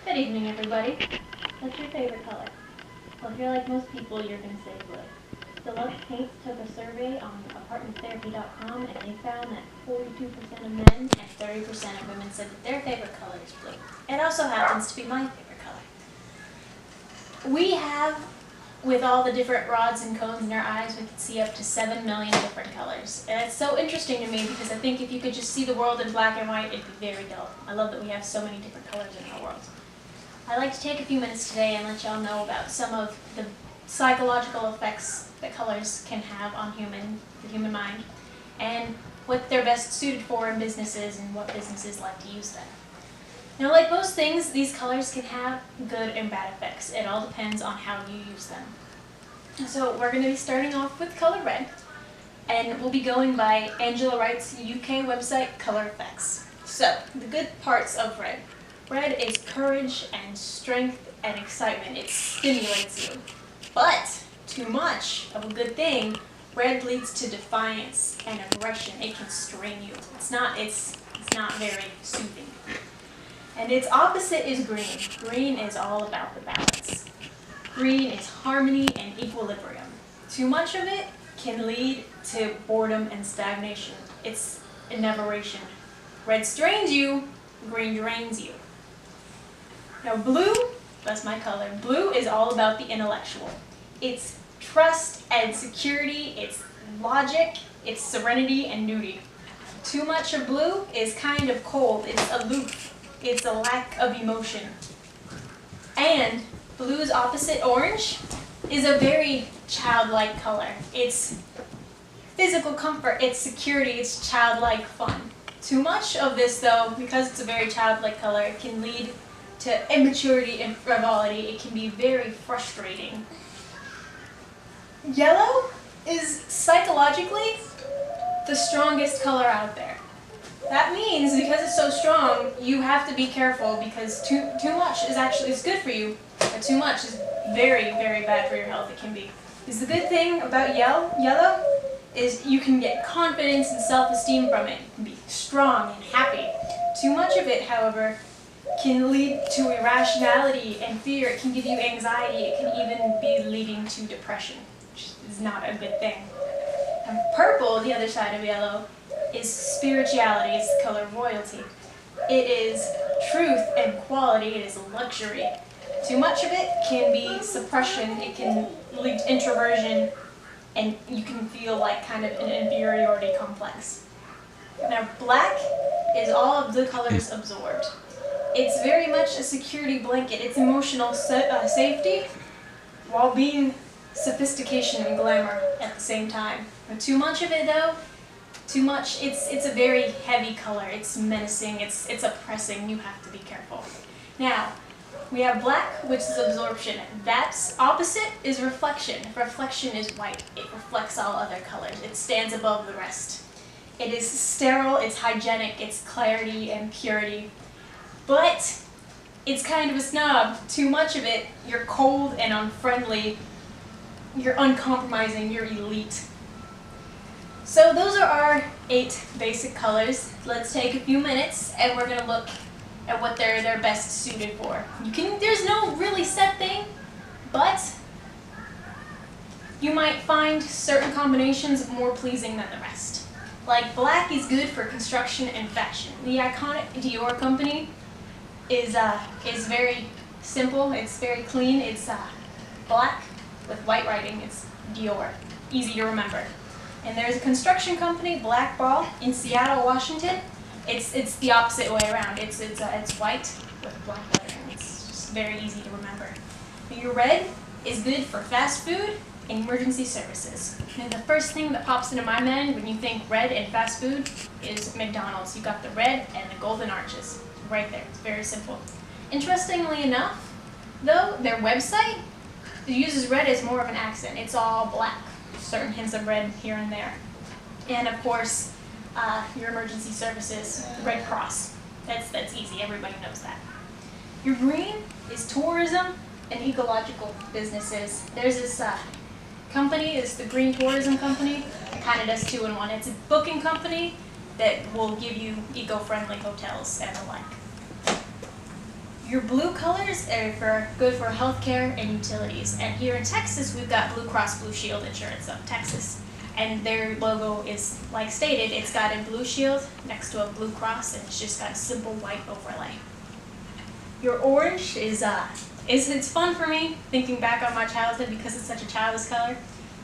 Good evening, everybody. What's your favorite color? Well, if you're like most people, you're going to say blue. Deluxe Paints took a survey on apartmenttherapy.com and they found that 42% of men and 30% of women said that their favorite color is blue. It also happens to be my favorite color. We have, with all the different rods and cones in our eyes, we can see up to 7 million different colors. And it's so interesting to me because I think if you could just see the world in black and white, it'd be very dull. I love that we have so many different colors in our world. I'd like to take a few minutes today and let y'all know about some of the psychological effects that colors can have on the human mind, and what they're best suited for in businesses and what businesses like to use them. Now, like most things, these colors can have good and bad effects. It all depends on how you use them. So we're going to be starting off with color red, and we'll be going by Angela Wright's UK website, Color Effects. So, the good parts of red. Red is courage and strength and excitement. It stimulates you. But too much of a good thing, red leads to defiance and aggression. It can strain you. It's not very soothing. And its opposite is green. Green is all about the balance. Green is harmony and equilibrium. Too much of it can lead to boredom and stagnation. It's enervation. Red strains you, green drains you. Now blue, that's my color. Blue is all about the intellectual. It's trust and security, it's logic, it's serenity and duty. Too much of blue is kind of cold, it's aloof, it's a lack of emotion. And blue's opposite, orange, is a very childlike color. It's physical comfort, it's security, it's childlike fun. Too much of this though, because it's a very childlike color, it can lead to immaturity and frivolity. It can be very frustrating. Yellow is psychologically the strongest color out there. That means because it's so strong, you have to be careful because too much is good for you, but too much is very, very bad for your health. It can be. Because the good thing about yellow is you can get confidence and self-esteem from it. You can be strong and happy. Too much of it, however, can lead to irrationality and fear. It can give you anxiety. It can even be leading to depression, which is not a good thing. And purple, the other side of yellow, is spirituality. It's the color of royalty. It is truth and quality. It is luxury. Too much of it can be suppression. It can lead to introversion, and you can feel like kind of an inferiority complex. Now, black is all of the colors absorbed. It's very much a security blanket. It's emotional safety while being sophistication and glamour at the same time. But too much of it though, it's a very heavy color. It's menacing, it's oppressing. You have to be careful. Now, we have black, which is absorption. That's opposite is reflection. Reflection is white. It reflects all other colors. It stands above the rest. It is sterile, it's hygienic, it's clarity and purity. But it's kind of a snob. Too much of it, you're cold and unfriendly, you're uncompromising, you're elite. So those are our 8 basic colors. Let's take a few minutes and we're going to look at what they're best suited for. There's no really set thing, but you might find certain combinations more pleasing than the rest. Like black is good for construction and fashion. The iconic Dior company is very simple. It's very clean. It's black with white writing. It's Dior. Easy to remember. And there's a construction company, Black Ball, in Seattle, Washington. It's the opposite way around. It's white with black lettering. It's just very easy to remember. Your red is good for fast food and emergency services. And the first thing that pops into my mind when you think red and fast food is McDonald's. You got the red and the golden arches. Right there. It's very simple. Interestingly enough, though, their website uses red as more of an accent. It's all black. Certain hints of red here and there. And of course, your emergency services, Red Cross. That's easy. Everybody knows that. Your green is tourism and ecological businesses. There's this company, it's the Green Tourism Company. It kind of does 2 in 1. It's a booking company that will give you eco-friendly hotels and the like. Your blue colors are good for healthcare and utilities. And here in Texas, we've got Blue Cross Blue Shield Insurance of Texas. And their logo is, like stated, it's got a blue shield next to a blue cross, and it's just got a simple white overlay. Your orange is it's fun for me, thinking back on my childhood because it's such a childish color.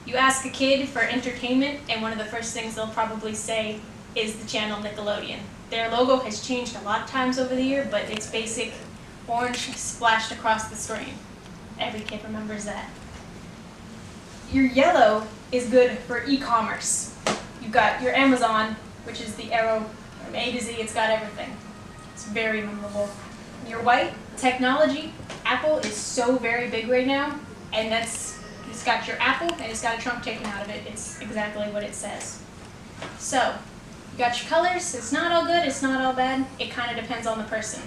You ask a kid for entertainment, and one of the first things they'll probably say is the channel Nickelodeon. Their logo has changed a lot of times over the year, but it's basic orange splashed across the screen. Every kid remembers that. Your yellow is good for e-commerce. You've got your Amazon, which is the arrow from A to Z, it's got everything. It's very memorable. Your white, technology. Apple is so very big right now, and it's got your Apple and it's got a trunk taken out of it. It's exactly what it says. So, you got your colors. It's not all good, it's not all bad. It kind of depends on the person.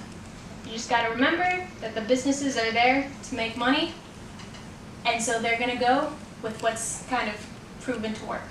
You just got to remember that the businesses are there to make money, and so they're going to go with what's kind of proven to work.